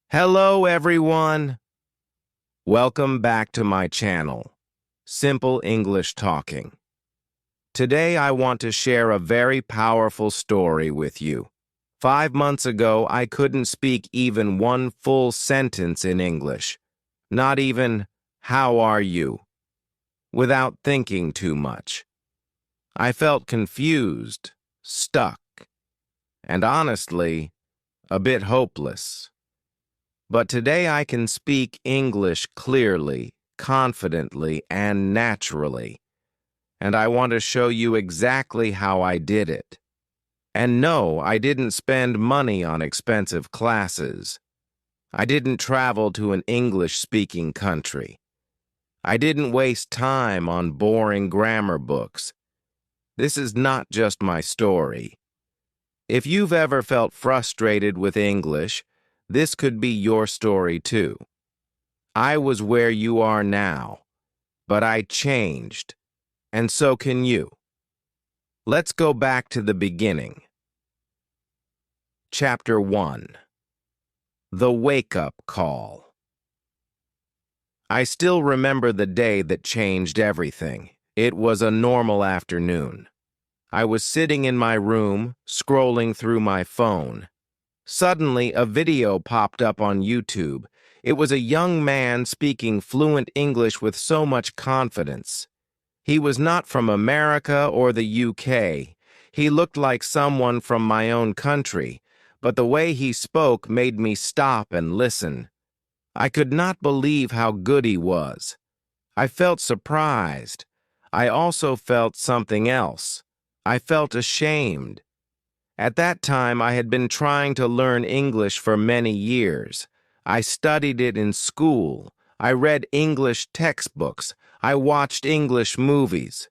Hello, everyone. Welcome back to my channel, Simple English Talking. Today, I want to share a very powerful story with you. 5 months ago, I couldn't speak even one full sentence in English, not even, "How are you?" without thinking too much. I felt confused, stuck, and honestly, a bit hopeless. But today I can speak English clearly, confidently, and naturally. And I want to show you exactly how I did it. And no, I didn't spend money on expensive classes. I didn't travel to an English-speaking country. I didn't waste time on boring grammar books. This is not just my story. If you've ever felt frustrated with English, this could be your story too. I was where you are now, but I changed, and so can you. Let's go back to the beginning. Chapter 1. The Wake-Up Call. I still remember the day that changed everything. It was a normal afternoon. I was sitting in my room, scrolling through my phone. Suddenly, a video popped up on YouTube. It was a young man speaking fluent English with so much confidence. He was not from America or the UK. He looked like someone from my own country, but the way he spoke made me stop and listen. I could not believe how good he was. I felt surprised. I also felt something else. I felt ashamed. At that time, I had been trying to learn English for many years. I studied it in school. I read English textbooks. I watched English movies.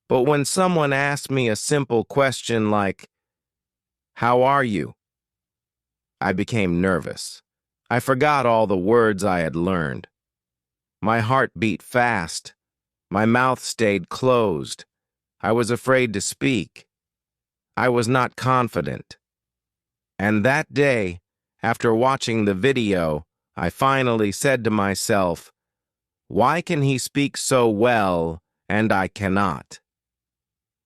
But when someone asked me a simple question like, "How are you?" I became nervous. I forgot all the words I had learned. My heart beat fast. My mouth stayed closed. I was afraid to speak. I was not confident. And that day, after watching the video, I finally said to myself, "Why can he speak so well and I cannot?"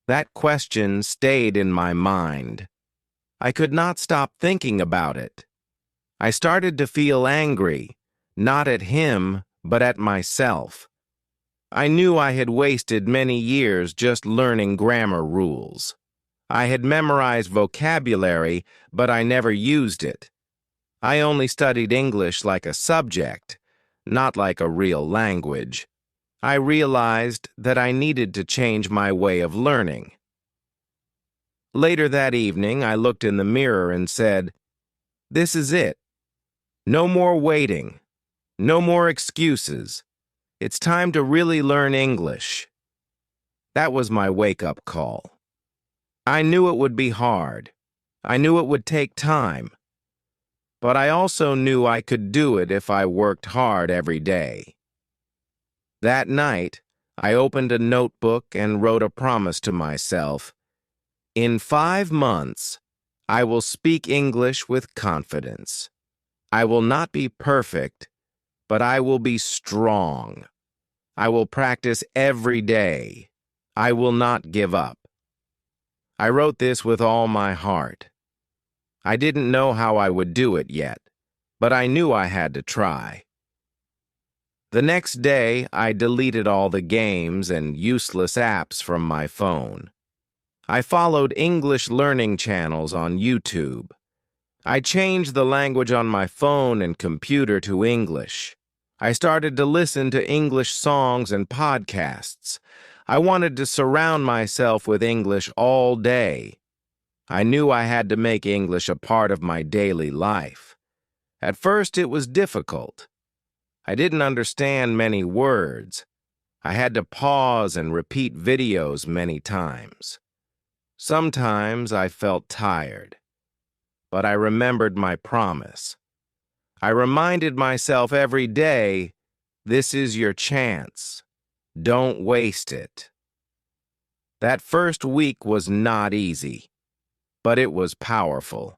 That question stayed in my mind. I could not stop thinking about it. I started to feel angry, not at him, but at myself. I knew I had wasted many years just learning grammar rules. I had memorized vocabulary, but I never used it. I only studied English like a subject, not like a real language. I realized that I needed to change my way of learning. Later that evening, I looked in the mirror and said, "This is it. No more waiting. No more excuses. It's time to really learn English." That was my wake-up call. I knew it would be hard. I knew it would take time. But I also knew I could do it if I worked hard every day. That night, I opened a notebook and wrote a promise to myself. In 5 months, I will speak English with confidence. I will not be perfect, but I will be strong. I will practice every day. I will not give up. I wrote this with all my heart. I didn't know how I would do it yet, but I knew I had to try. The next day, I deleted all the games and useless apps from my phone. I followed English learning channels on YouTube. I changed the language on my phone and computer to English. I started to listen to English songs and podcasts. I wanted to surround myself with English all day. I knew I had to make English a part of my daily life. At first, it was difficult. I didn't understand many words. I had to pause and repeat videos many times. Sometimes I felt tired, but I remembered my promise. I reminded myself every day, this is your chance. Don't waste it. That first week was not easy, but it was powerful.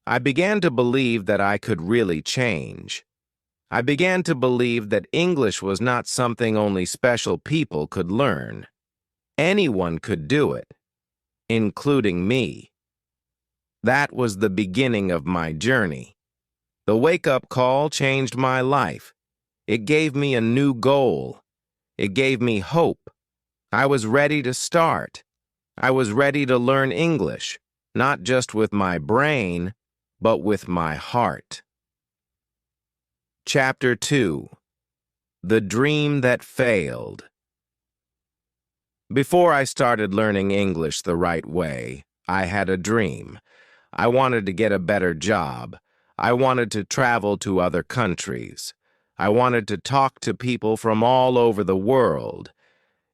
I began to believe that I could really change. I began to believe that English was not something only special people could learn. Anyone could do it, including me. That was the beginning of my journey. The wake-up call changed my life. It gave me a new goal. It gave me hope. I was ready to start. I was ready to learn English, not just with my brain, but with my heart. Chapter 2. The Dream That Failed. Before I started learning English the right way, I had a dream. I wanted to get a better job. I wanted to travel to other countries. I wanted to talk to people from all over the world.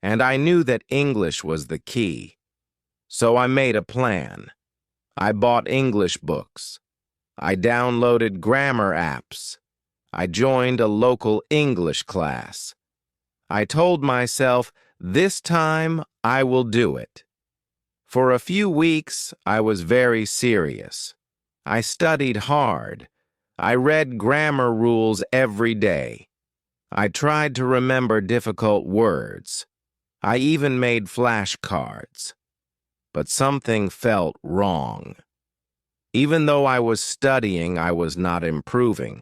And I knew that English was the key. So I made a plan. I bought English books. I downloaded grammar apps. I joined a local English class. I told myself, this time I will do it. For a few weeks, I was very serious. I studied hard. I read grammar rules every day. I tried to remember difficult words. I even made flashcards. But something felt wrong. Even though I was studying, I was not improving.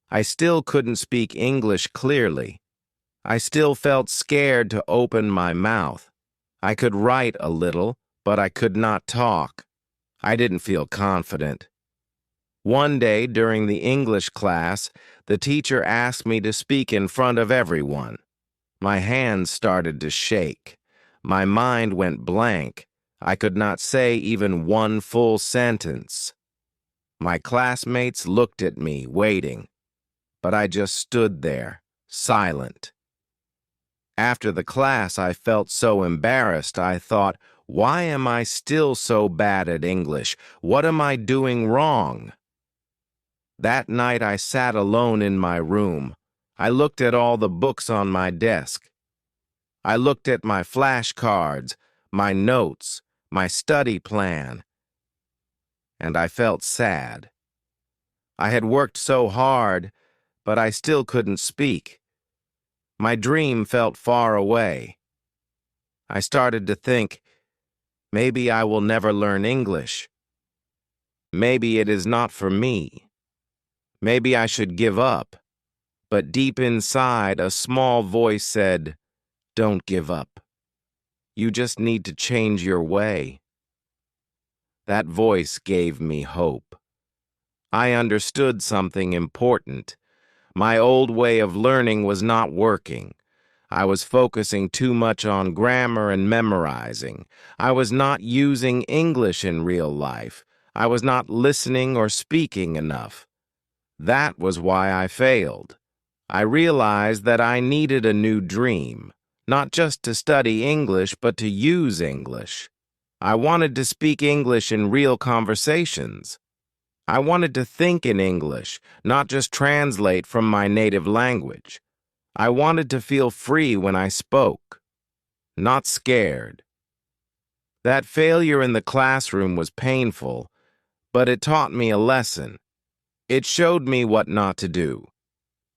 I still couldn't speak English clearly. I still felt scared to open my mouth. I could write a little, but I could not talk. I didn't feel confident. One day during the English class, the teacher asked me to speak in front of everyone. My hands started to shake. My mind went blank. I could not say even one full sentence. My classmates looked at me, waiting, but I just stood there, silent. After the class, I felt so embarrassed. I thought, why am I still so bad at English? What am I doing wrong? That night, I sat alone in my room. I looked at all the books on my desk. I looked at my flashcards, my notes, my study plan, and I felt sad. I had worked so hard, but I still couldn't speak. My dream felt far away. I started to think, maybe I will never learn English. Maybe it is not for me. Maybe I should give up. But deep inside, a small voice said, don't give up. You just need to change your way. That voice gave me hope. I understood something important. My old way of learning was not working. I was focusing too much on grammar and memorizing. I was not using English in real life. I was not listening or speaking enough. That was why I failed. I realized that I needed a new dream, not just to study English, but to use English. I wanted to speak English in real conversations. I wanted to think in English, not just translate from my native language. I wanted to feel free when I spoke, not scared. That failure in the classroom was painful, but it taught me a lesson. It showed me what not to do.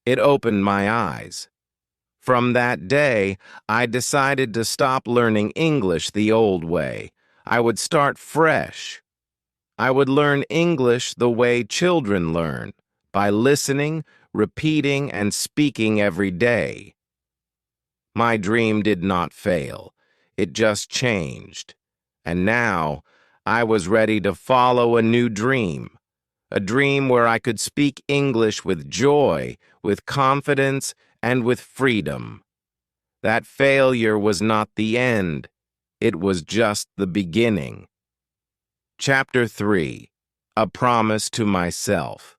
It opened my eyes. From that day, I decided to stop learning English the old way. I would start fresh. I would learn English the way children learn, by listening, repeating, and speaking every day. My dream did not fail. It just changed. And now, I was ready to follow a new dream. A dream where I could speak English with joy, with confidence, and with freedom. That failure was not the end. It was just the beginning. Chapter 3. A Promise to Myself.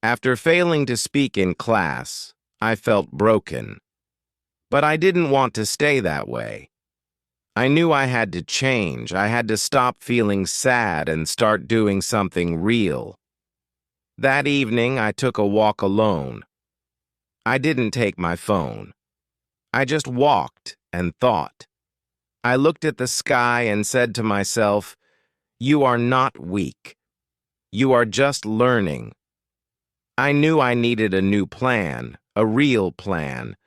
After failing to speak in class, I felt broken. But I didn't want to stay that way. I knew I had to change. I had to stop feeling sad and start doing something real. That evening, I took a walk alone. I didn't take my phone. I just walked and thought. I looked at the sky and said to myself, you are not weak. You are just learning. I knew I needed a new plan, a real plan.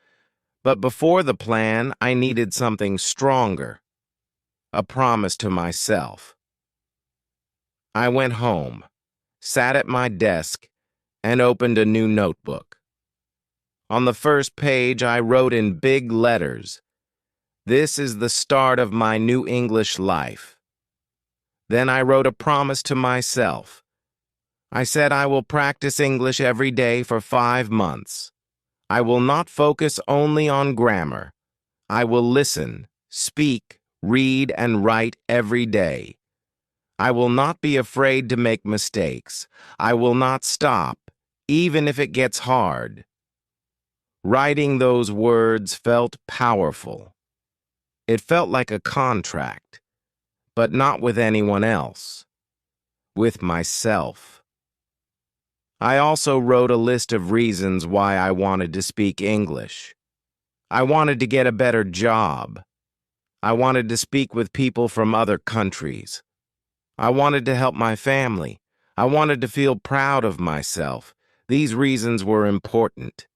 But before the plan, I needed something stronger, a promise to myself. I went home, sat at my desk, and opened a new notebook. On the first page, I wrote in big letters, "This is the start of my new English life." Then I wrote a promise to myself. I said I will practice English every day for 5 months. I will not focus only on grammar. I will listen, speak, read, and write every day. I will not be afraid to make mistakes. I will not stop, even if it gets hard. Writing those words felt powerful. It felt like a contract, but not with anyone else, with myself. I also wrote a list of reasons why I wanted to speak English. I wanted to get a better job. I wanted to speak with people from other countries. I wanted to help my family. I wanted to feel proud of myself. These reasons were important.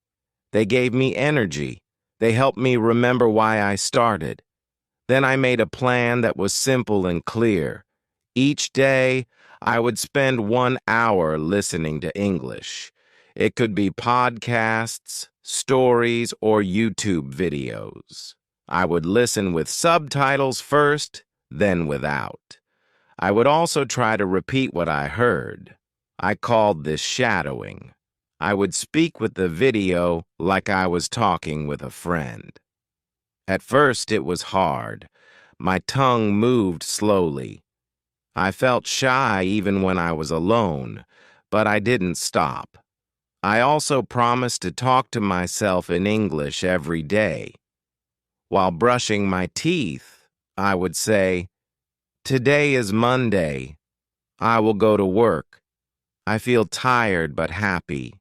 They gave me energy. They helped me remember why I started. Then I made a plan that was simple and clear. Each day, I would spend 1 hour listening to English. It could be podcasts, stories, or YouTube videos. I would listen with subtitles first, then without. I would also try to repeat what I heard. I called this shadowing. I would speak with the video like I was talking with a friend. At first, it was hard. My tongue moved slowly. I felt shy even when I was alone, but I didn't stop. I also promised to talk to myself in English every day. While brushing my teeth, I would say, "Today is Monday. I will go to work. I feel tired but happy."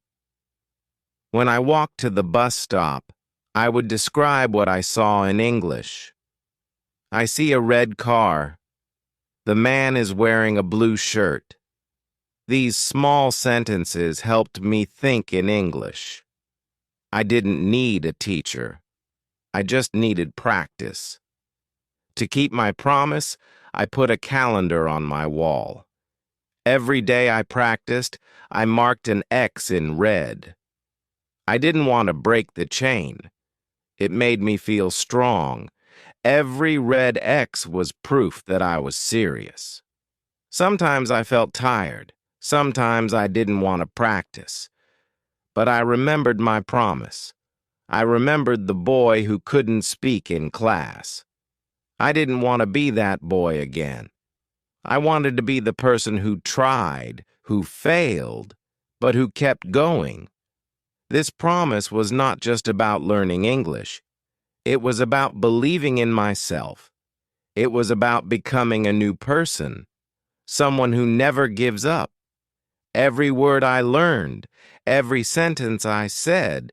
When I walked to the bus stop, I would describe what I saw in English. "I see a red car. The man is wearing a blue shirt." These small sentences helped me think in English. I didn't need a teacher. I just needed practice. To keep my promise, I put a calendar on my wall. Every day I practiced, I marked an X in red. I didn't want to break the chain. It made me feel strong. Every red X was proof that I was serious. Sometimes I felt tired. Sometimes I didn't want to practice. But I remembered my promise. I remembered the boy who couldn't speak in class. I didn't want to be that boy again. I wanted to be the person who tried, who failed, but who kept going. This promise was not just about learning English. It was about believing in myself. It was about becoming a new person, someone who never gives up. Every word I learned, every sentence I said,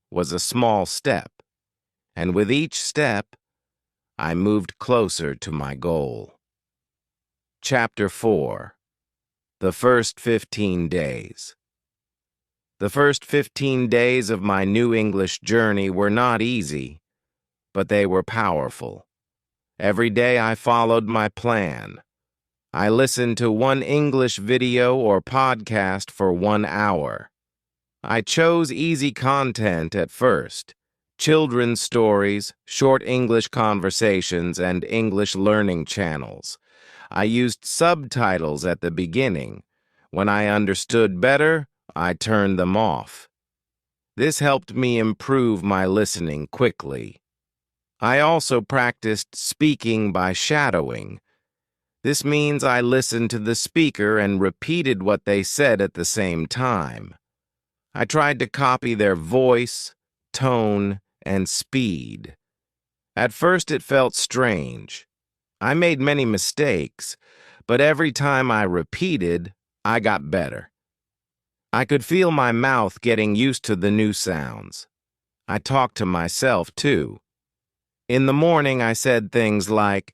was a small step. And with each step, I moved closer to my goal. Chapter 4. The First 15 Days. The first 15 days of my new English journey were not easy, but they were powerful. Every day I followed my plan. I listened to one English video or podcast for 1 hour. I chose easy content at first: children's stories, short English conversations, and English learning channels. I used subtitles at the beginning. When I understood better, I turned them off. This helped me improve my listening quickly. I also practiced speaking by shadowing. This means I listened to the speaker and repeated what they said at the same time. I tried to copy their voice, tone, and speed. At first it felt strange. I made many mistakes, but every time I repeated, I got better. I could feel my mouth getting used to the new sounds. I talked to myself, too. In the morning, I said things like,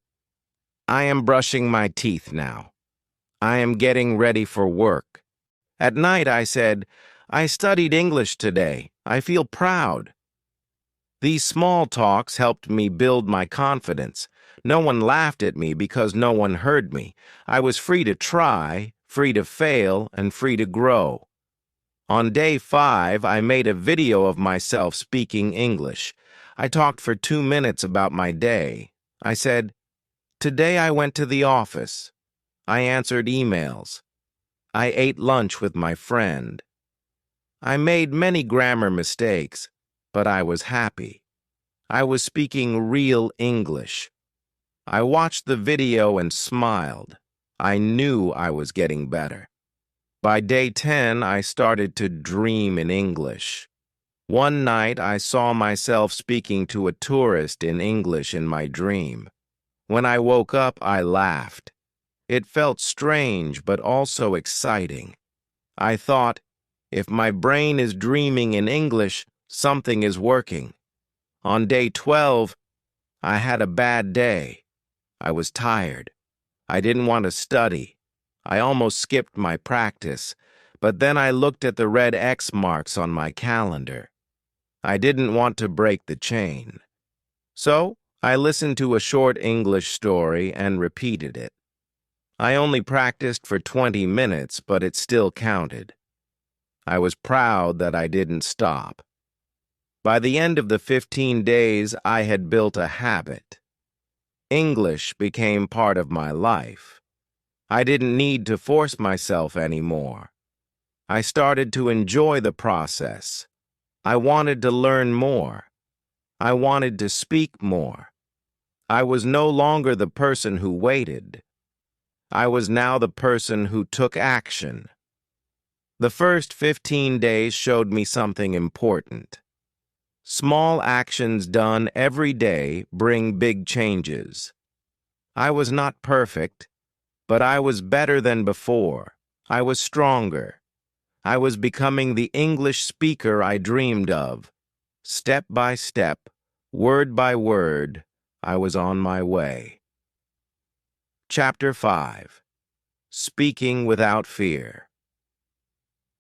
"I am brushing my teeth now. I am getting ready for work. At night, I said, I studied English today. I feel proud. These small talks helped me build my confidence. No one laughed at me because no one heard me. I was free to try, free to fail, and free to grow. On day 5, I made a video of myself speaking English. I talked for 2 minutes about my day. I said, today I went to the office. I answered emails. I ate lunch with my friend. I made many grammar mistakes, but I was happy. I was speaking real English. I watched the video and smiled. I knew I was getting better. By day 10, I started to dream in English. One night, I saw myself speaking to a tourist in English in my dream. When I woke up, I laughed. It felt strange, but also exciting. I thought, if my brain is dreaming in English, something is working. On day 12, I had a bad day. I was tired. I didn't want to study. I almost skipped my practice, but then I looked at the red X marks on my calendar. I didn't want to break the chain. So, I listened to a short English story and repeated it. I only practiced for 20 minutes, but it still counted. I was proud that I didn't stop. By the end of the 15 days, I had built a habit. English became part of my life. I didn't need to force myself anymore. I started to enjoy the process. I wanted to learn more. I wanted to speak more. I was no longer the person who waited. I was now the person who took action. The first 15 days showed me something important. Small actions done every day bring big changes. I was not perfect, but I was better than before. I was stronger. I was becoming the English speaker I dreamed of. Step by step, word by word, I was on my way. Chapter 5. Speaking Without Fear.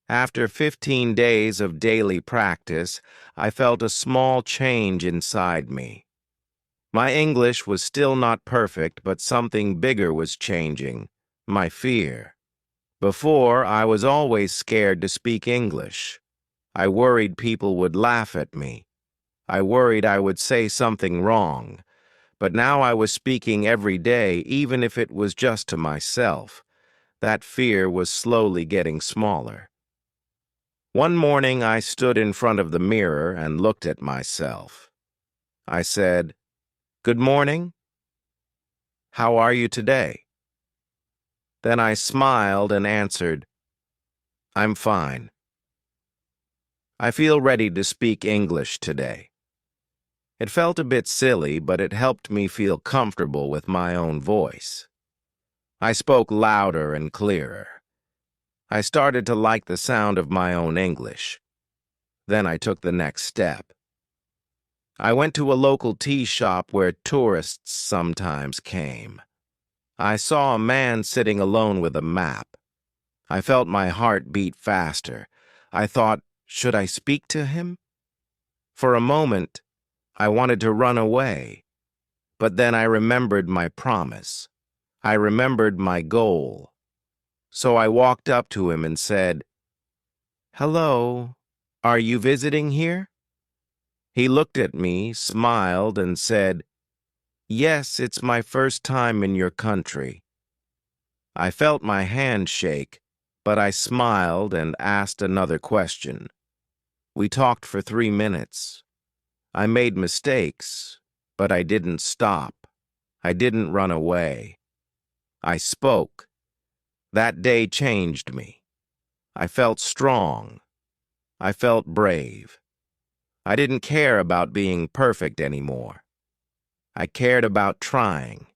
After 15 days of daily practice, I felt a small change inside me. My English was still not perfect, but something bigger was changing, my fear. Before, I was always scared to speak English. I worried people would laugh at me. I worried I would say something wrong. But now I was speaking every day, even if it was just to myself. That fear was slowly getting smaller. One morning, I stood in front of the mirror and looked at myself. I said, "Good morning. How are you today?" Then I smiled and answered, "I'm fine. I feel ready to speak English today." It felt a bit silly, but it helped me feel comfortable with my own voice. I spoke louder and clearer. I started to like the sound of my own English. Then I took the next step. I went to a local tea shop where tourists sometimes came. I saw a man sitting alone with a map. I felt my heart beat faster. I thought, should I speak to him? For a moment, I wanted to run away. But then I remembered my promise. I remembered my goal. So I walked up to him and said, "Hello, are you visiting here?" He looked at me, smiled, and said, "Yes, it's my first time in your country." I felt my hand shake, but I smiled and asked another question. We talked for 3 minutes. I made mistakes, but I didn't stop. I didn't run away. I spoke. That day changed me. I felt strong. I felt brave. I didn't care about being perfect anymore. I cared about trying.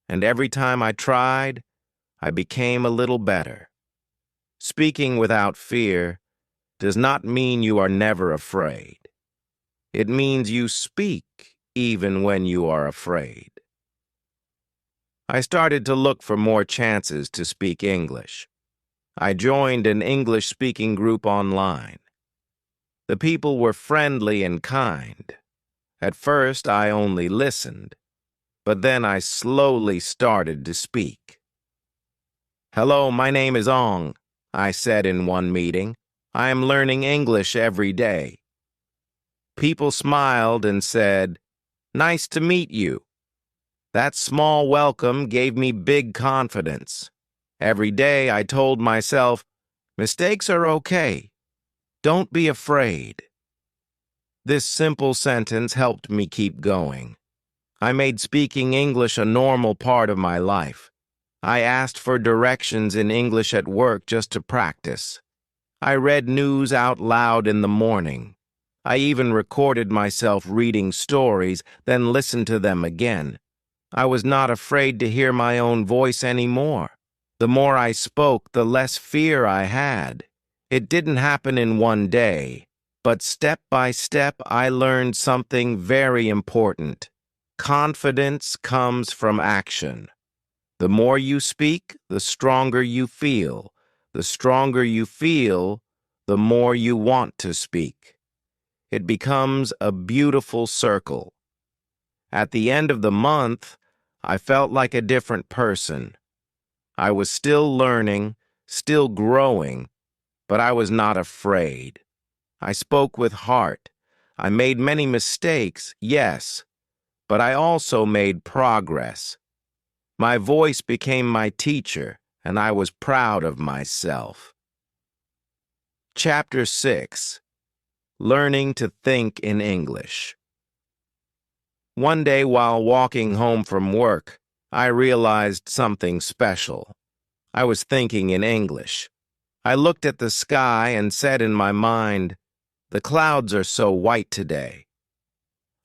And every time I tried, I became a little better. Speaking without fear does not mean you are never afraid. It means you speak even when you are afraid. I started to look for more chances to speak English. I joined an English-speaking group online. The people were friendly and kind. At first, I only listened, but then I slowly started to speak. "Hello, my name is Ong," I said in one meeting. "I am learning English every day." People smiled and said, "Nice to meet you." That small welcome gave me big confidence. Every day I told myself, mistakes are okay. Don't be afraid. This simple sentence helped me keep going. I made speaking English a normal part of my life. I asked for directions in English at work just to practice. I read news out loud in the morning. I even recorded myself reading stories, then listened to them again. I was not afraid to hear my own voice anymore. The more I spoke, the less fear I had. It didn't happen in one day, but step by step I learned something very important. Confidence comes from action. The more you speak, the stronger you feel. The stronger you feel, the more you want to speak. It becomes a beautiful circle. At the end of the month, I felt like a different person. I was still learning, still growing, but I was not afraid. I spoke with heart. I made many mistakes, yes, but I also made progress. My voice became my teacher, and I was proud of myself. Chapter 6. Learning to Think in English. One day while walking home from work, I realized something special. I was thinking in English. I looked at the sky and said in my mind, "The clouds are so white today."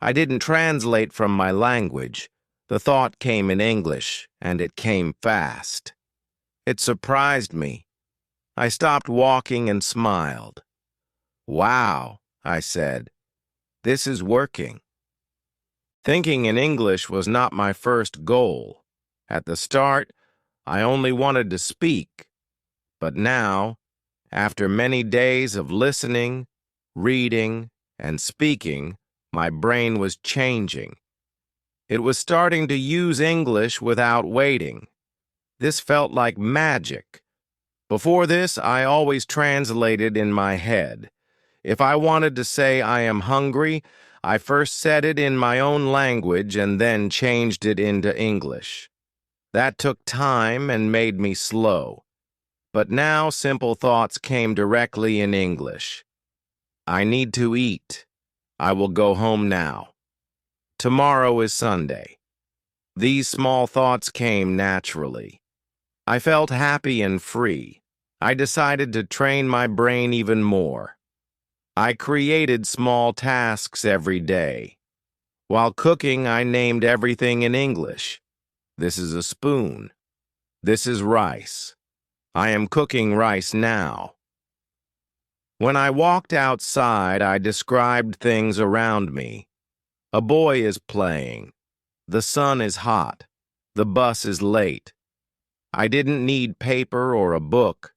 I didn't translate from my language. The thought came in English, and it came fast. It surprised me. I stopped walking and smiled. "Wow," I said, "this is working." Thinking in English was not my first goal. At the start, I only wanted to speak. But now, after many days of listening, reading, and speaking, my brain was changing. It was starting to use English without waiting. This felt like magic. Before this, I always translated in my head. If I wanted to say I am hungry, I first said it in my own language and then changed it into English. That took time and made me slow. But now simple thoughts came directly in English. I need to eat. I will go home now. Tomorrow is Sunday. These small thoughts came naturally. I felt happy and free. I decided to train my brain even more. I created small tasks every day. While cooking, I named everything in English. This is a spoon. This is rice. I am cooking rice now. When I walked outside, I described things around me. A boy is playing. The sun is hot. The bus is late. I didn't need paper or a book.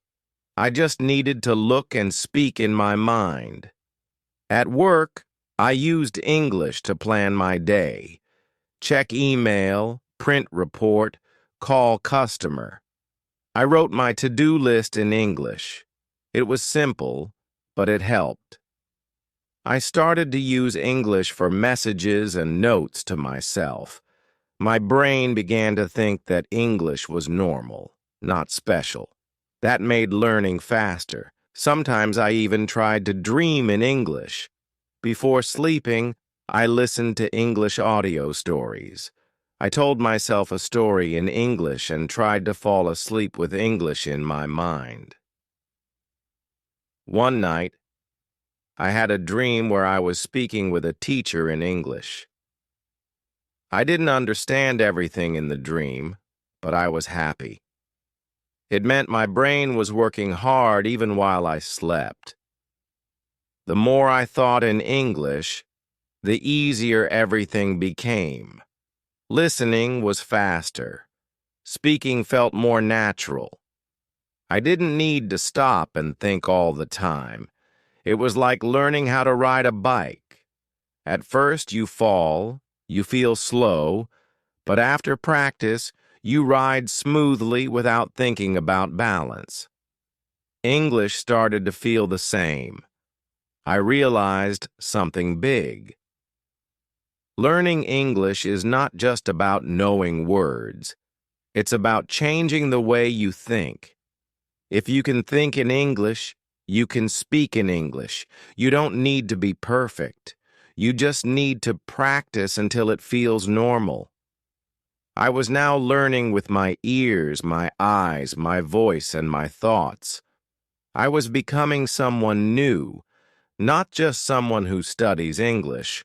I just needed to look and speak in my mind. At work, I used English to plan my day. Check email, print report, call customer. I wrote my to-do list in English. It was simple, but it helped. I started to use English for messages and notes to myself. My brain began to think that English was normal, not special. That made learning faster. Sometimes I even tried to dream in English. Before sleeping, I listened to English audio stories. I told myself a story in English and tried to fall asleep with English in my mind. One night, I had a dream where I was speaking with a teacher in English. I didn't understand everything in the dream, but I was happy. It meant my brain was working hard even while I slept. The more I thought in English, the easier everything became. Listening was faster. Speaking felt more natural. I didn't need to stop and think all the time. It was like learning how to ride a bike. At first, you fall, you feel slow, but after practice, you ride smoothly without thinking about balance. English started to feel the same. I realized something big. Learning English is not just about knowing words. It's about changing the way you think. If you can think in English, you can speak in English. You don't need to be perfect. You just need to practice until it feels normal. I was now learning with my ears, my eyes, my voice, and my thoughts. I was becoming someone new, not just someone who studies English,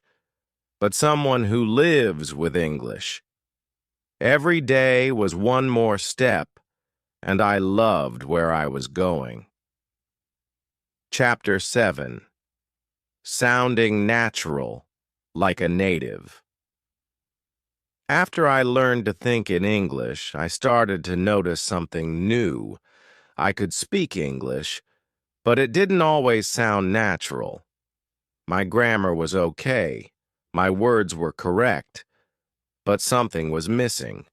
but someone who lives with English. Every day was one more step, and I loved where I was going. Chapter 7. Sounding natural, like a native. After I learned to think in English, I started to notice something new. I could speak English, but it didn't always sound natural. My grammar was okay, my words were correct, but something was missing.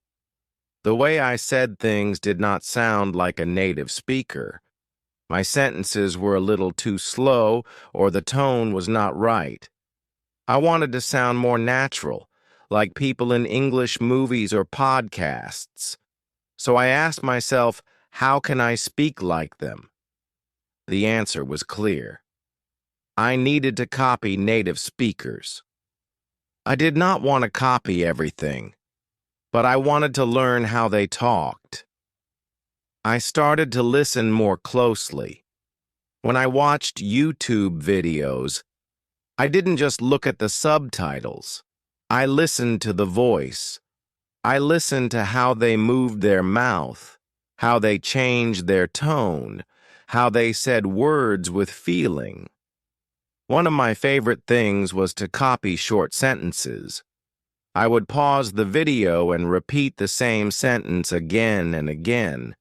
The way I said things did not sound like a native speaker. My sentences were a little too slow, or the tone was not right. I wanted to sound more natural, like people in English movies or podcasts. So I asked myself, how can I speak like them? The answer was clear. I needed to copy native speakers. I did not want to copy everything, but I wanted to learn how they talked. I started to listen more closely. When I watched YouTube videos, I didn't just look at the subtitles. I listened to the voice. I listened to how they moved their mouth, how they changed their tone, how they said words with feeling. One of my favorite things was to copy short sentences. I would pause the video and repeat the same sentence again and again.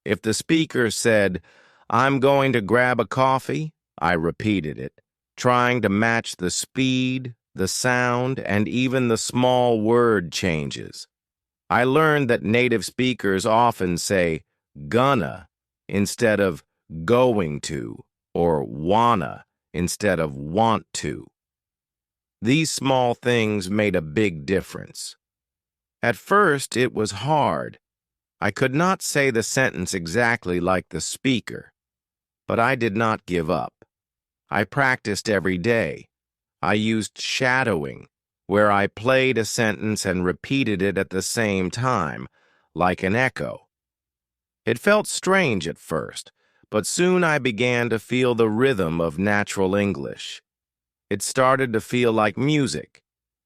If the speaker said, "I'm going to grab a coffee," I repeated it, trying to match the speed, the sound, and even the small word changes. I learned that native speakers often say gonna instead of going to, or wanna instead of want to. These small things made a big difference. At first, it was hard. I could not say the sentence exactly like the speaker, but I did not give up. I practiced every day. I used shadowing, where I played a sentence and repeated it at the same time, like an echo. It felt strange at first, but soon I began to feel the rhythm of natural English. It started to feel like music.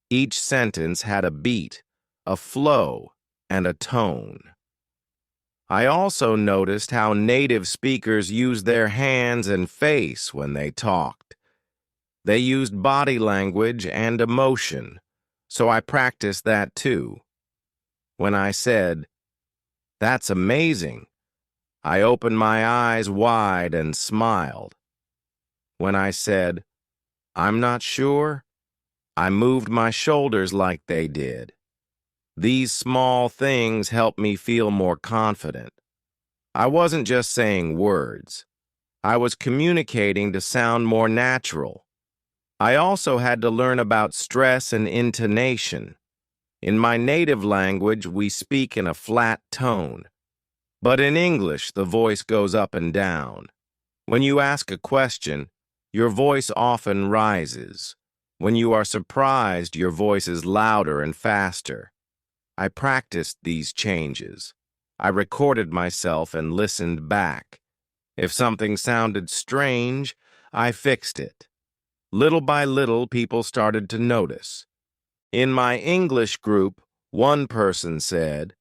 Each sentence had a beat, a flow, and a tone. I also noticed how native speakers used their hands and face when they talked. They used body language and emotion, so I practiced that too. When I said, "That's amazing," I opened my eyes wide and smiled. When I said, "I'm not sure," I moved my shoulders like they did. These small things helped me feel more confident. I wasn't just saying words. I was communicating to sound more natural. I also had to learn about stress and intonation. In my native language, we speak in a flat tone. But in English, the voice goes up and down. When you ask a question, your voice often rises. When you are surprised, your voice is louder and faster. I practiced these changes. I recorded myself and listened back. If something sounded strange, I fixed it. Little by little, people started to notice. In my English group, one person said,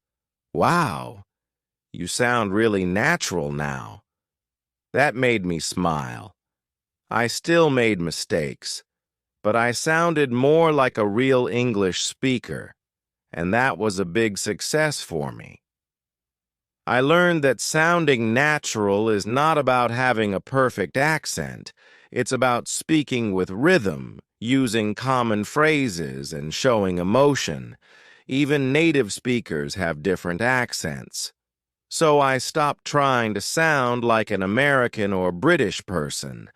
"Wow, you sound really natural now." That made me smile. I still made mistakes, but I sounded more like a real English speaker, and that was a big success for me. I learned that sounding natural is not about having a perfect accent. It's about speaking with rhythm, using common phrases, and showing emotion. Even native speakers have different accents. So I stopped trying to sound like an American or British person.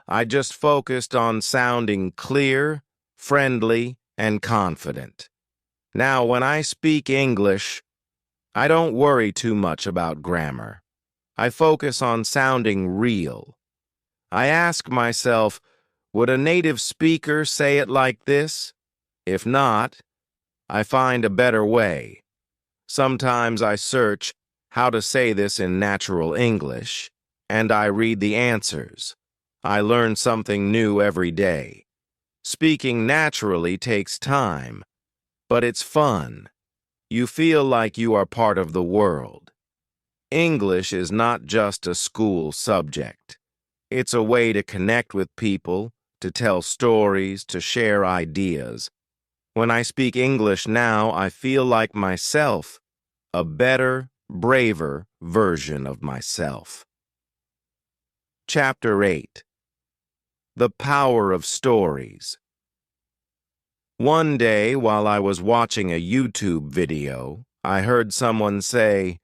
I just focused on sounding clear, friendly, and confident. Now, when I speak English, I don't worry too much about grammar. I focus on sounding real. I ask myself, would a native speaker say it like this? If not, I find a better way. Sometimes I search how to say this in natural English, and I read the answers. I learn something new every day. Speaking naturally takes time, but it's fun. You feel like you are part of the world. English is not just a school subject. It's a way to connect with people, to tell stories, to share ideas. When I speak English now, I feel like myself, a better, braver version of myself. Chapter 8. The Power of Stories. One day, while I was watching a YouTube video, I heard someone say,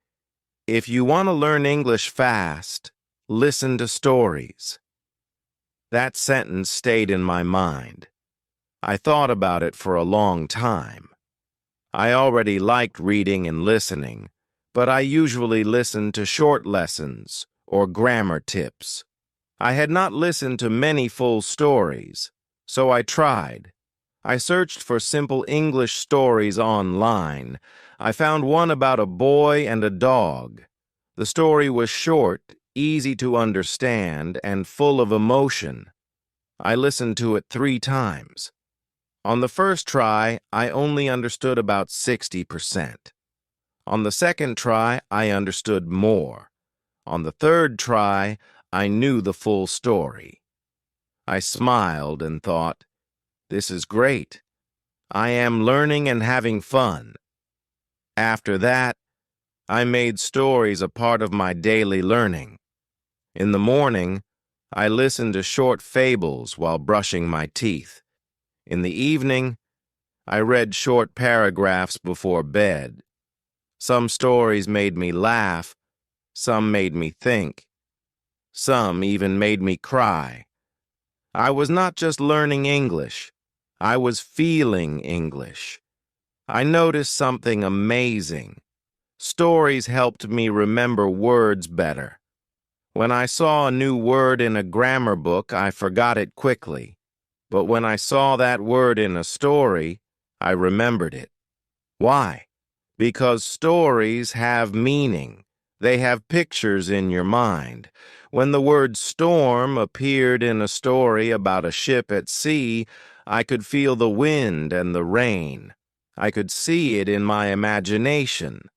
"If you want to learn English fast, listen to stories." That sentence stayed in my mind. I thought about it for a long time. I already liked reading and listening, but I usually listened to short lessons or grammar tips. I had not listened to many full stories, so I tried. I searched for simple English stories online. I found one about a boy and a dog. The story was short, easy to understand, and full of emotion. I listened to it 3 times. On the first try, I only understood about 60%. On the second try, I understood more. On the third try, I knew the full story. I smiled and thought, this is great. I am learning and having fun. After that, I made stories a part of my daily learning. In the morning, I listened to short fables while brushing my teeth. In the evening, I read short paragraphs before bed. Some stories made me laugh, some made me think. Some even made me cry. I was not just learning English, I was feeling English. I noticed something amazing. Stories helped me remember words better. When I saw a new word in a grammar book, I forgot it quickly. But when I saw that word in a story, I remembered it. Why? Because stories have meaning. They have pictures in your mind. When the word storm appeared in a story about a ship at sea, I could feel the wind and the rain. I could see it in my imagination.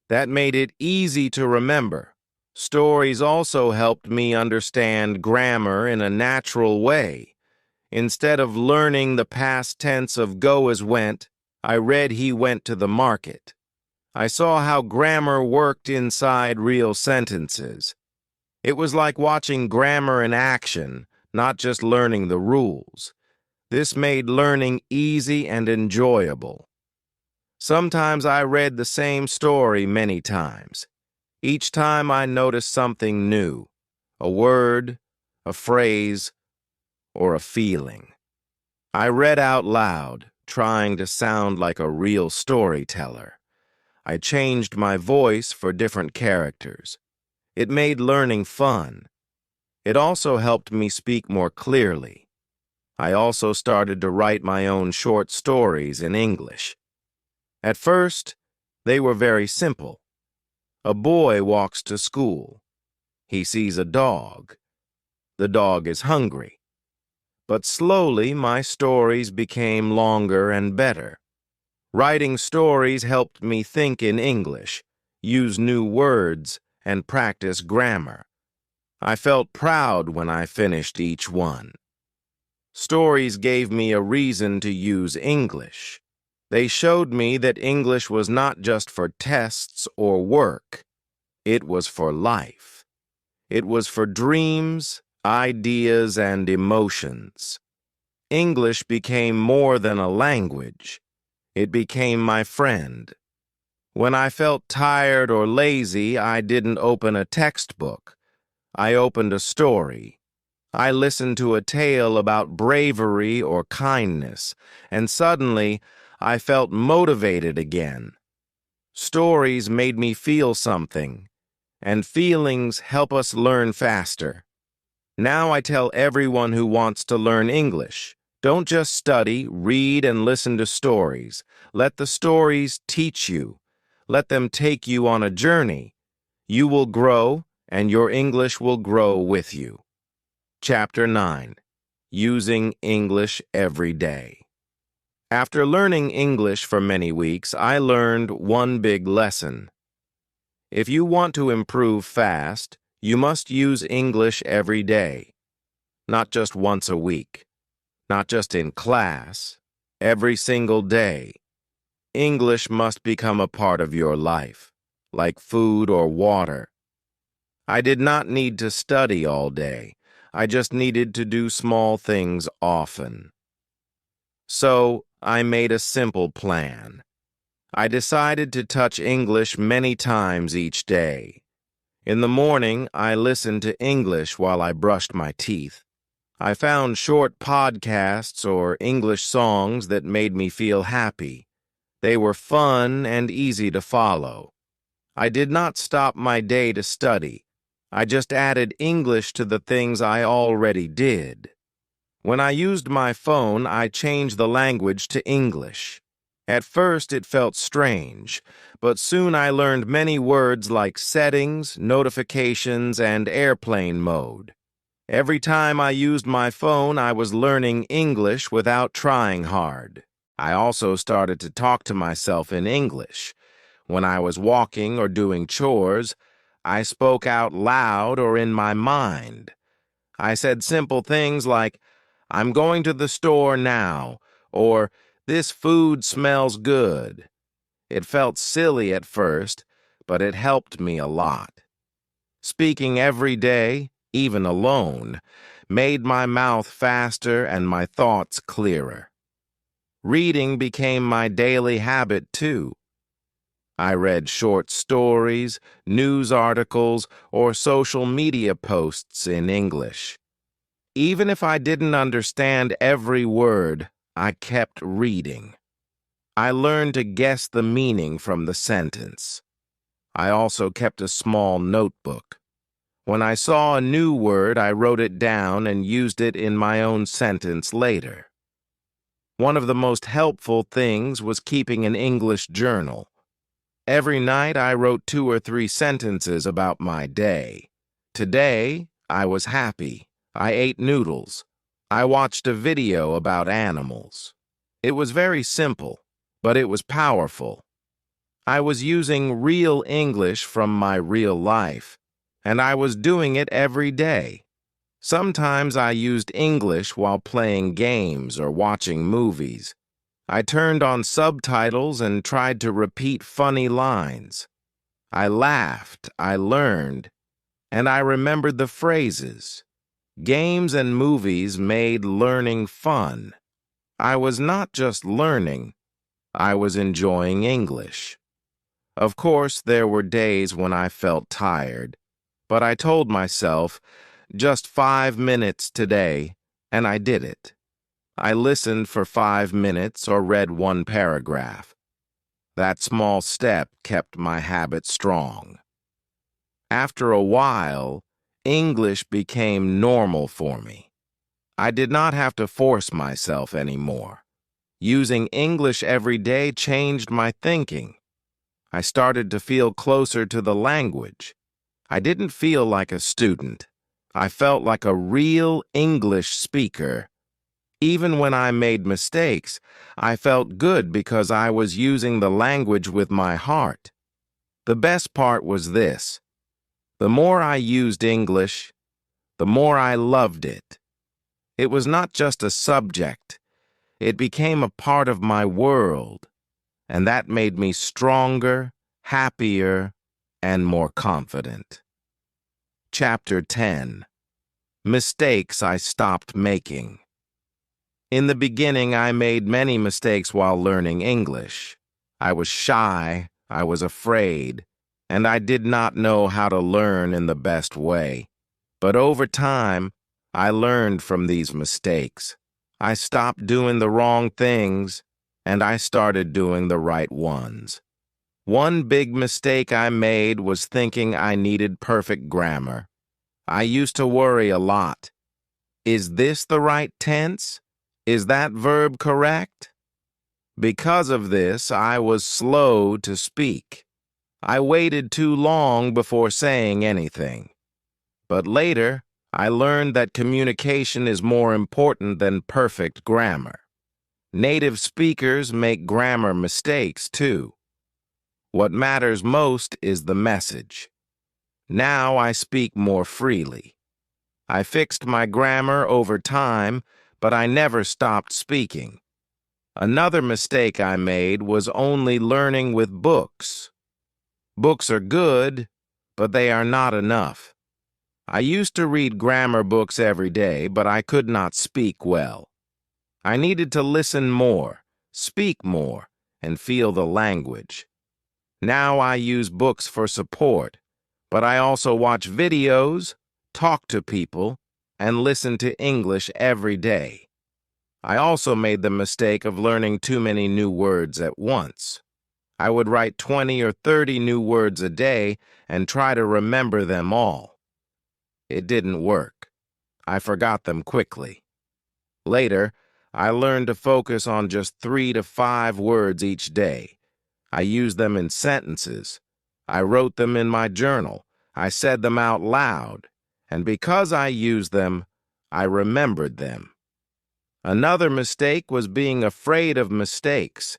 That made it easy to remember. Stories also helped me understand grammar in a natural way. Instead of learning the past tense of go as went, I read he went to the market. I saw how grammar worked inside real sentences. It was like watching grammar in action, not just learning the rules. This made learning easy and enjoyable. Sometimes I read the same story many times. Each time I noticed something new, a word, a phrase, or a feeling. I read out loud, trying to sound like a real storyteller. I changed my voice for different characters. It made learning fun. It also helped me speak more clearly. I also started to write my own short stories in English. At first, they were very simple. A boy walks to school. He sees a dog. The dog is hungry. But slowly, my stories became longer and better. Writing stories helped me think in English, use new words, and practice grammar. I felt proud when I finished each one. Stories gave me a reason to use English. They showed me that English was not just for tests or work. It was for life. It was for dreams, ideas, and emotions. English became more than a language. It became my friend. When I felt tired or lazy, I didn't open a textbook. I opened a story. I listened to a tale about bravery or kindness, and suddenly I felt motivated again. Stories made me feel something, and feelings help us learn faster. Now I tell everyone who wants to learn English, don't just study, read, and listen to stories. Let the stories teach you. Let them take you on a journey. You will grow, and your English will grow with you. Chapter 9. Using English Every Day. After learning English for many weeks, I learned one big lesson. If you want to improve fast, you must use English every day, not just once a week, not just in class, every single day. English must become a part of your life, like food or water. I did not need to study all day. I just needed to do small things often. So, I made a simple plan. I decided to touch English many times each day. In the morning, I listened to English while I brushed my teeth. I found short podcasts or English songs that made me feel happy. They were fun and easy to follow. I did not stop my day to study. I just added English to the things I already did. When I used my phone, I changed the language to English. At first, it felt strange, but soon I learned many words like settings, notifications, and airplane mode. Every time I used my phone, I was learning English without trying hard. I also started to talk to myself in English. When I was walking or doing chores, I spoke out loud or in my mind. I said simple things like, "I'm going to the store now," or "This food smells good." It felt silly at first, but it helped me a lot. Speaking every day, even alone, made my mouth faster and my thoughts clearer. Reading became my daily habit too. I read short stories, news articles, or social media posts in English. Even if I didn't understand every word, I kept reading. I learned to guess the meaning from the sentence. I also kept a small notebook. When I saw a new word, I wrote it down and used it in my own sentence later. One of the most helpful things was keeping an English journal. Every night I wrote 2 or 3 sentences about my day. Today, I was happy. I ate noodles. I watched a video about animals. It was very simple, but it was powerful. I was using real English from my real life, and I was doing it every day. Sometimes I used English while playing games or watching movies. I turned on subtitles and tried to repeat funny lines. I laughed, I learned, and I remembered the phrases. Games and movies made learning fun. I was not just learning, I was enjoying English. Of course, there were days when I felt tired, but I told myself, just 5 minutes today, and I did it. I listened for 5 minutes or read 1 paragraph. That small step kept my habit strong. After a while, English became normal for me. I did not have to force myself anymore. Using English every day changed my thinking. I started to feel closer to the language. I didn't feel like a student. I felt like a real English speaker. Even when I made mistakes, I felt good because I was using the language with my heart. The best part was this. The more I used English, the more I loved it. It was not just a subject. It became a part of my world, and that made me stronger, happier, and more confident. Chapter 10. Mistakes I Stopped Making. In the beginning, I made many mistakes while learning English. I was shy, I was afraid, and I did not know how to learn in the best way. But over time, I learned from these mistakes. I stopped doing the wrong things, and I started doing the right ones. One big mistake I made was thinking I needed perfect grammar. I used to worry a lot. Is this the right tense? Is that verb correct? Because of this, I was slow to speak. I waited too long before saying anything. But later, I learned that communication is more important than perfect grammar. Native speakers make grammar mistakes, too. What matters most is the message. Now I speak more freely. I fixed my grammar over time, but I never stopped speaking. Another mistake I made was only learning with books. Books are good, but they are not enough. I used to read grammar books every day, but I could not speak well. I needed to listen more, speak more, and feel the language. Now I use books for support, but I also watch videos, talk to people, and listen to English every day. I also made the mistake of learning too many new words at once. I would write 20 or 30 new words a day and try to remember them all. It didn't work. I forgot them quickly. Later, I learned to focus on just 3 to 5 words each day. I used them in sentences. I wrote them in my journal. I said them out loud. And because I used them, I remembered them. Another mistake was being afraid of mistakes.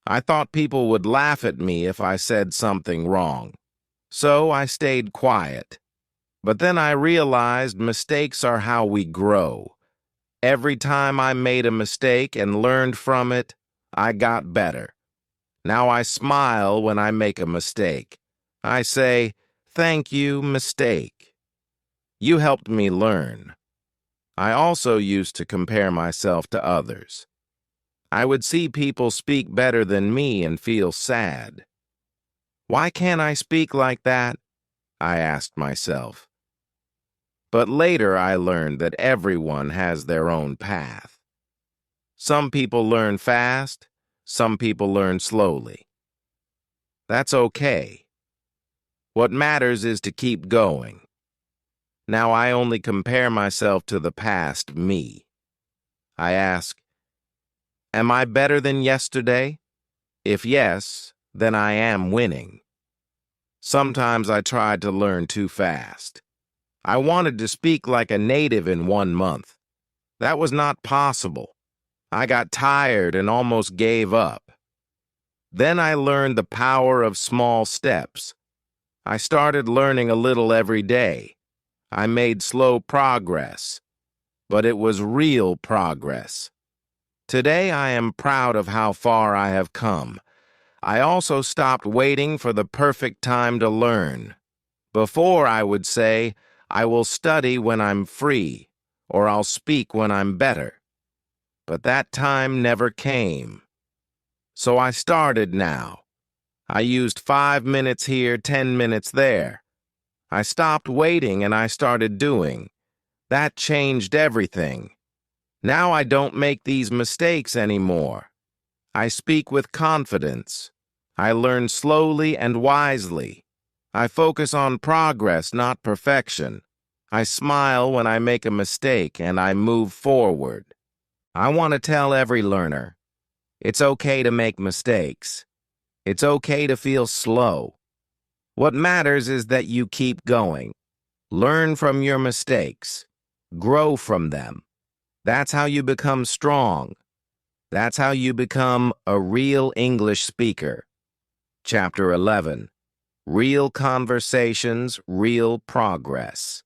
I thought people would laugh at me if I said something wrong. So I stayed quiet. But then I realized mistakes are how we grow. Every time I made a mistake and learned from it, I got better. Now I smile when I make a mistake. I say, "Thank you, mistake. You helped me learn." I also used to compare myself to others. I would see people speak better than me and feel sad. Why can't I speak like that? I asked myself. But later I learned that everyone has their own path. Some people learn fast, some people learn slowly. That's okay. What matters is to keep going. Now I only compare myself to the past me. I ask, am I better than yesterday? If yes, then I am winning. Sometimes I tried to learn too fast. I wanted to speak like a native in 1 month. That was not possible. I got tired and almost gave up. Then I learned the power of small steps. I started learning a little every day. I made slow progress, but it was real progress. Today I am proud of how far I have come. I also stopped waiting for the perfect time to learn. Before I would say, I will study when I'm free, or I'll speak when I'm better. But that time never came. So I started now. I used 5 minutes here, 10 minutes there. I stopped waiting and I started doing. That changed everything. Now I don't make these mistakes anymore. I speak with confidence. I learn slowly and wisely. I focus on progress, not perfection. I smile when I make a mistake and I move forward. I want to tell every learner, it's okay to make mistakes. It's okay to feel slow. What matters is that you keep going. Learn from your mistakes. Grow from them. That's how you become strong. That's how you become a real English speaker. Chapter 11. Real Conversations, Real Progress.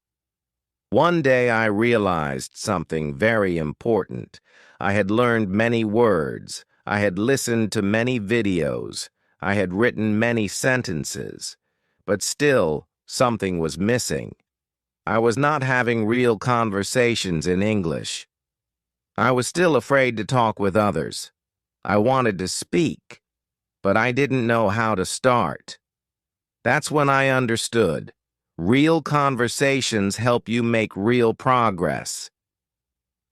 One day I realized something very important. I had learned many words. I had listened to many videos. I had written many sentences. But still, something was missing. I was not having real conversations in English. I was still afraid to talk with others. I wanted to speak, but I didn't know how to start. That's when I understood. Real conversations help you make real progress.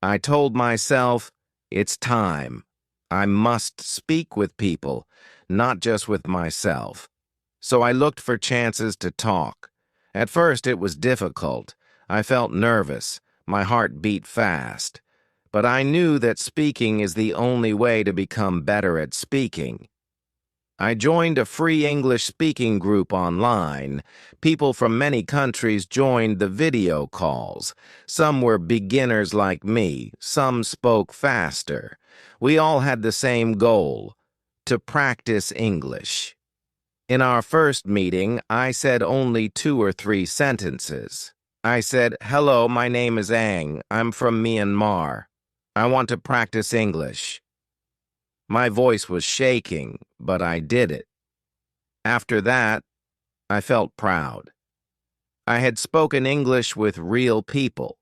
I told myself, it's time. I must speak with people, not just with myself. So I looked for chances to talk. At first it was difficult. I felt nervous. My heart beat fast. But I knew that speaking is the only way to become better at speaking. I joined a free English speaking group online. People from many countries joined the video calls. Some were beginners like me. Some spoke faster. We all had the same goal: to practice English. In our first meeting, I said only 2 or 3 sentences. I said, "Hello, my name is Ang. I'm from Myanmar. I want to practice English." My voice was shaking, but I did it. After that, I felt proud. I had spoken English with real people.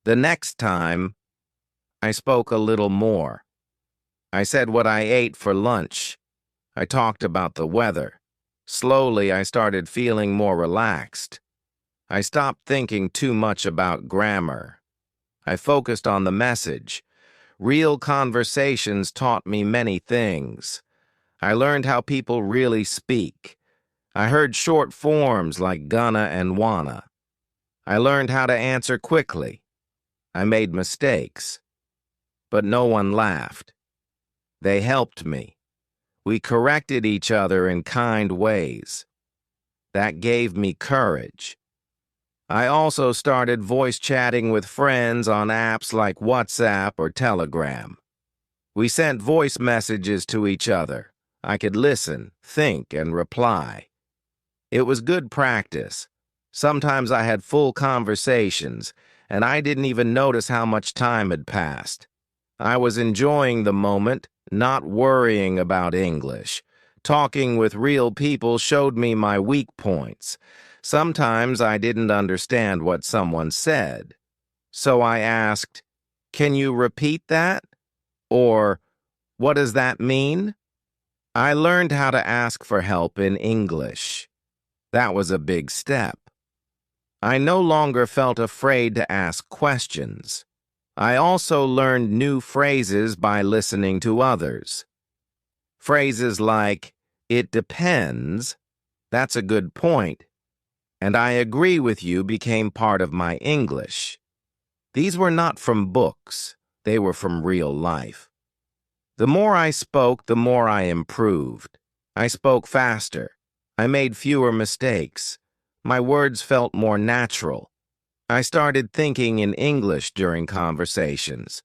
The next time, I spoke a little more. I said what I ate for lunch. I talked about the weather. Slowly, I started feeling more relaxed. I stopped thinking too much about grammar. I focused on the message. Real conversations taught me many things. I learned how people really speak. I heard short forms like gonna and wanna. I learned how to answer quickly. I made mistakes. But no one laughed. They helped me. We corrected each other in kind ways. That gave me courage. I also started voice chatting with friends on apps like WhatsApp or Telegram. We sent voice messages to each other. I could listen, think, and reply. It was good practice. Sometimes I had full conversations, and I didn't even notice how much time had passed. I was enjoying the moment, not worrying about English. Talking with real people showed me my weak points. Sometimes I didn't understand what someone said. So I asked, "Can you repeat that?" Or, "What does that mean?" I learned how to ask for help in English. That was a big step. I no longer felt afraid to ask questions. I also learned new phrases by listening to others. Phrases like, "It depends," "That's a good point," and "I agree with you" became part of my English. These were not from books. They were from real life. The more I spoke, the more I improved. I spoke faster. I made fewer mistakes. My words felt more natural. I started thinking in English during conversations.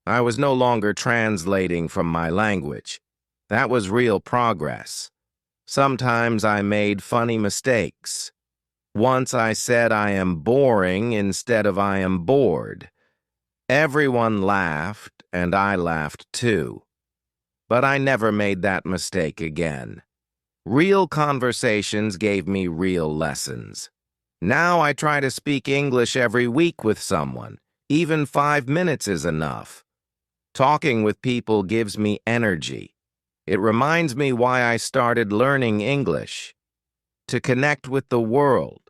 I was no longer translating from my language. That was real progress. Sometimes I made funny mistakes. Once I said "I am boring" instead of "I am bored." Everyone laughed, and I laughed too. But I never made that mistake again. Real conversations gave me real lessons. Now I try to speak English every week with someone. Even 5 minutes is enough. Talking with people gives me energy. It reminds me why I started learning English: to connect with the world.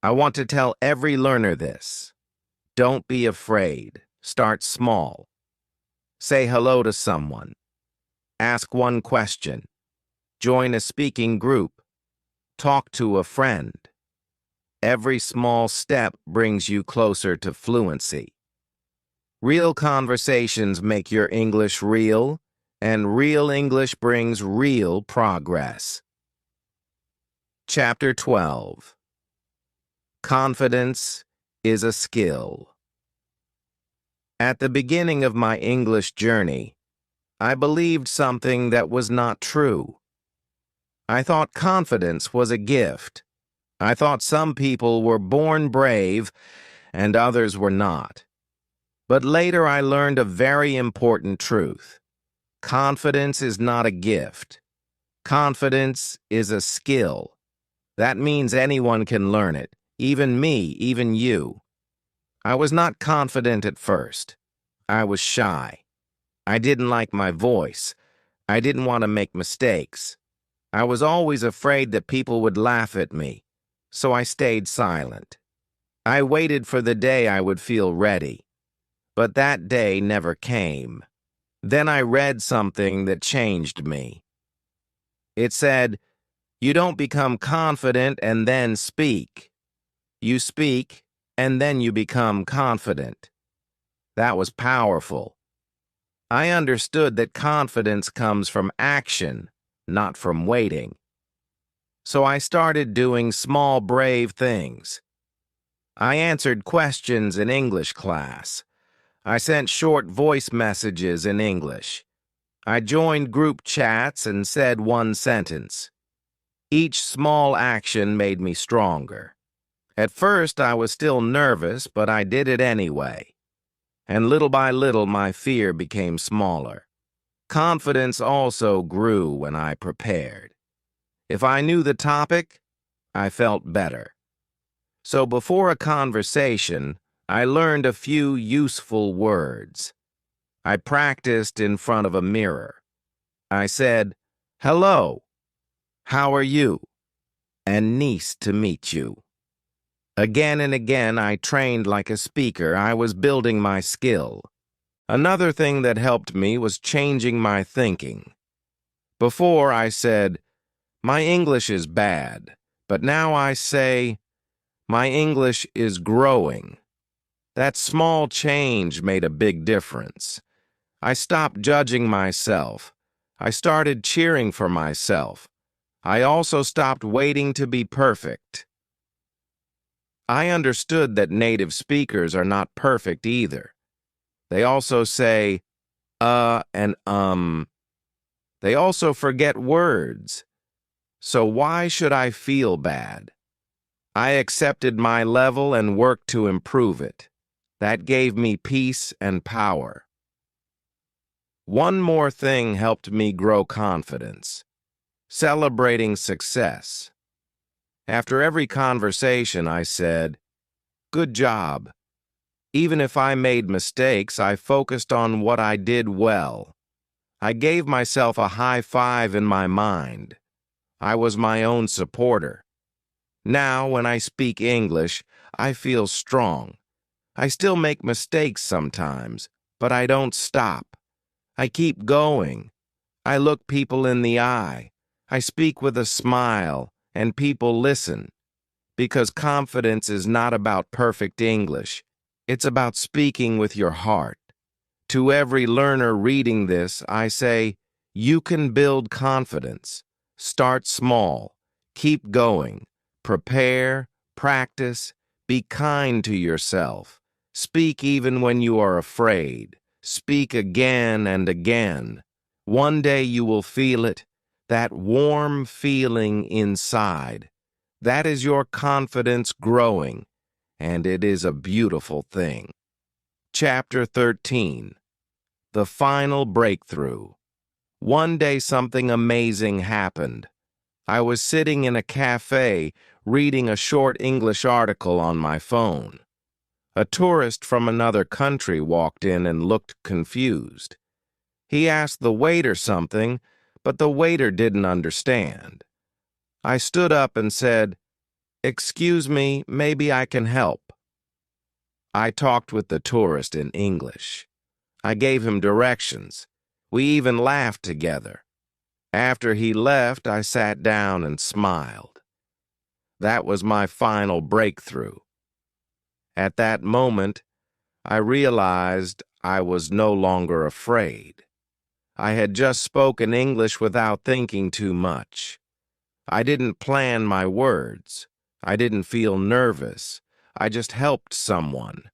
I want to tell every learner this. Don't be afraid. Start small. Say hello to someone. Ask one question. Join a speaking group. Talk to a friend. Every small step brings you closer to fluency. Real conversations make your English real, and real English brings real progress. Chapter 12. Confidence is a skill. At the beginning of my English journey, I believed something that was not true. I thought confidence was a gift. I thought some people were born brave and others were not. But later I learned a very important truth. Confidence is not a gift. Confidence is a skill. That means anyone can learn it, even me, even you. I was not confident at first. I was shy. I didn't like my voice. I didn't want to make mistakes. I was always afraid that people would laugh at me, so I stayed silent. I waited for the day I would feel ready, but that day never came. Then I read something that changed me. It said, "You don't become confident and then speak. You speak, and then you become confident." That was powerful. I understood that confidence comes from action, not from waiting. So I started doing small, brave things. I answered questions in English class. I sent short voice messages in English. I joined group chats and said one sentence. Each small action made me stronger. At first, I was still nervous, but I did it anyway. And little by little, my fear became smaller. Confidence also grew when I prepared. If I knew the topic, I felt better. So before a conversation, I learned a few useful words. I practiced in front of a mirror. I said, "Hello, how are you?" and "Nice to meet you." Again and again, I trained like a speaker. I was building my skill. Another thing that helped me was changing my thinking. Before, I said, "My English is bad," but now I say, "My English is growing." That small change made a big difference. I stopped judging myself. I started cheering for myself. I also stopped waiting to be perfect. I understood that native speakers are not perfect either. They also say, and They also forget words. So why should I feel bad? I accepted my level and worked to improve it. That gave me peace and power. One more thing helped me grow confidence: celebrating success. After every conversation, I said, "Good job." Even if I made mistakes, I focused on what I did well. I gave myself a high five in my mind. I was my own supporter. Now, when I speak English, I feel strong. I still make mistakes sometimes, but I don't stop. I keep going. I look people in the eye. I speak with a smile, and people listen. Because confidence is not about perfect English. It's about speaking with your heart. To every learner reading this, I say, you can build confidence. Start small. Keep going. Prepare, practice, be kind to yourself. Speak even when you are afraid. Speak again and again. One day you will feel it, that warm feeling inside. That is your confidence growing, and it is a beautiful thing. Chapter 13. The Final Breakthrough. One day something amazing happened. I was sitting in a cafe reading a short English article on my phone. A tourist from another country walked in and looked confused. He asked the waiter something, but the waiter didn't understand. I stood up and said, "Excuse me, maybe I can help." I talked with the tourist in English. I gave him directions. We even laughed together. After he left, I sat down and smiled. That was my final breakthrough. At that moment, I realized I was no longer afraid. I had just spoken English without thinking too much. I didn't plan my words. I didn't feel nervous. I just helped someone.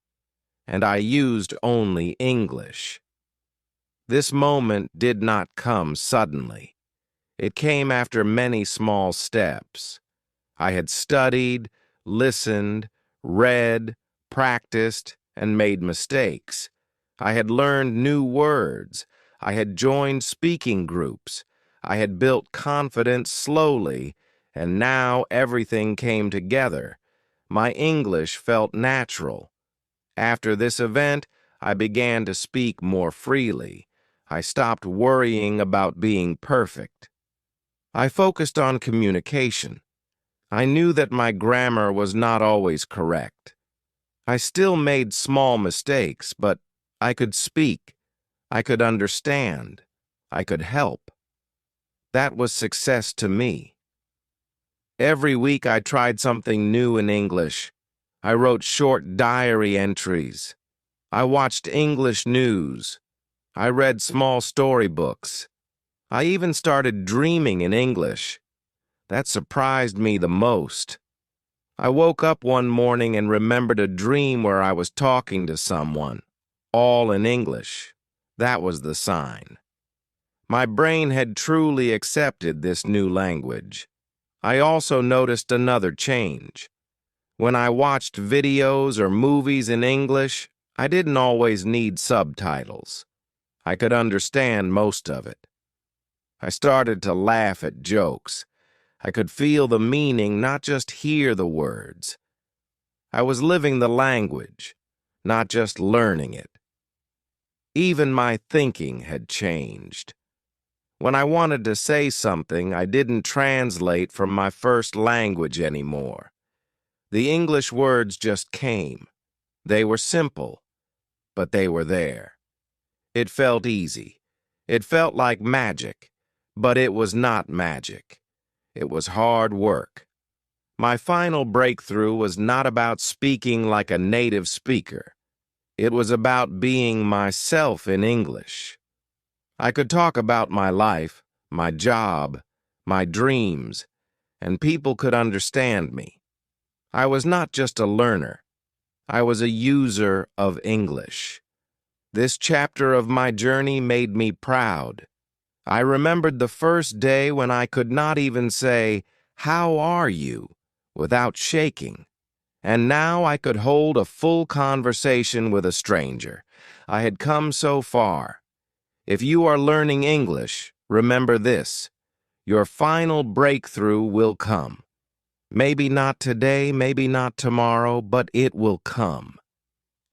And I used only English. This moment did not come suddenly. It came after many small steps. I had studied, listened, read, practiced, and made mistakes. I had learned new words. I had joined speaking groups. I had built confidence slowly, and now everything came together. My English felt natural. After this event, I began to speak more freely. I stopped worrying about being perfect. I focused on communication. I knew that my grammar was not always correct. I still made small mistakes, but I could speak. I could understand. I could help. That was success to me. Every week I tried something new in English. I wrote short diary entries. I watched English news. I read small storybooks. I even started dreaming in English. That surprised me the most. I woke up one morning and remembered a dream where I was talking to someone, all in English. That was the sign. My brain had truly accepted this new language. I also noticed another change. When I watched videos or movies in English, I didn't always need subtitles. I could understand most of it. I started to laugh at jokes. I could feel the meaning, not just hear the words. I was living the language, not just learning it. Even my thinking had changed. When I wanted to say something, I didn't translate from my first language anymore. The English words just came. They were simple, but they were there. It felt easy. It felt like magic, but it was not magic. It was hard work. My final breakthrough was not about speaking like a native speaker. It was about being myself in English. I could talk about my life, my job, my dreams, and people could understand me. I was not just a learner. I was a user of English. This chapter of my journey made me proud. I remembered the first day when I could not even say, "How are you?" without shaking. And now I could hold a full conversation with a stranger. I had come so far. If you are learning English, remember this: your final breakthrough will come. Maybe not today, maybe not tomorrow, but it will come.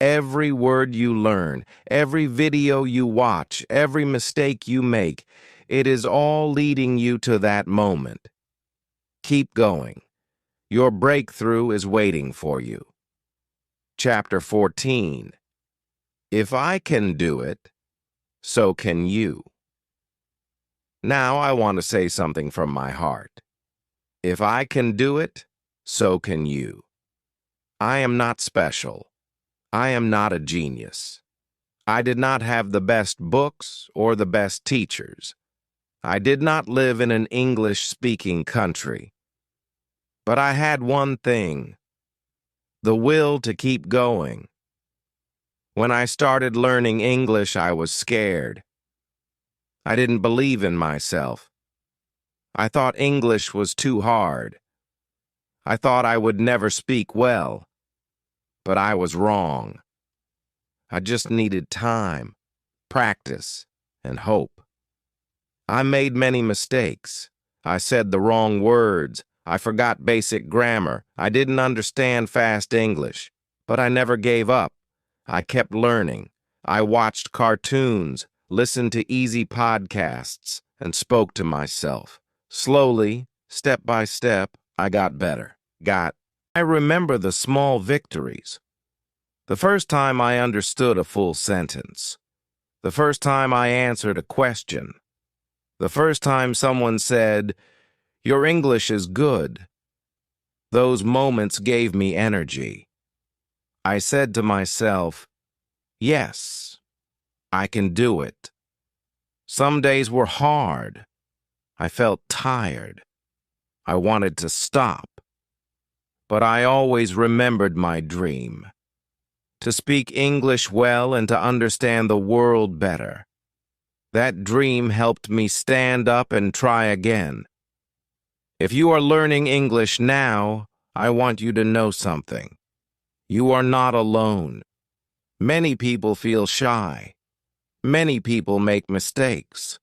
Every word you learn, every video you watch, every mistake you make, it is all leading you to that moment. Keep going. Your breakthrough is waiting for you. Chapter 14. If I can do it, so can you. Now I want to say something from my heart. If I can do it, so can you. I am not special. I am not a genius. I did not have the best books or the best teachers. I did not live in an English-speaking country. But I had one thing: the will to keep going. When I started learning English, I was scared. I didn't believe in myself. I thought English was too hard. I thought I would never speak well. But I was wrong. I just needed time, practice, and hope. I made many mistakes. I said the wrong words. I forgot basic grammar. I didn't understand fast English. But I never gave up. I kept learning. I watched cartoons, listened to easy podcasts, and spoke to myself. Slowly, step by step, I got better. I remember the small victories. The first time I understood a full sentence. The first time I answered a question. The first time someone said, "Your English is good." Those moments gave me energy. I said to myself, "Yes, I can do it." Some days were hard. I felt tired. I wanted to stop. But I always remembered my dream: to speak English well and to understand the world better. That dream helped me stand up and try again. If you are learning English now, I want you to know something. You are not alone. Many people feel shy. Many people make mistakes.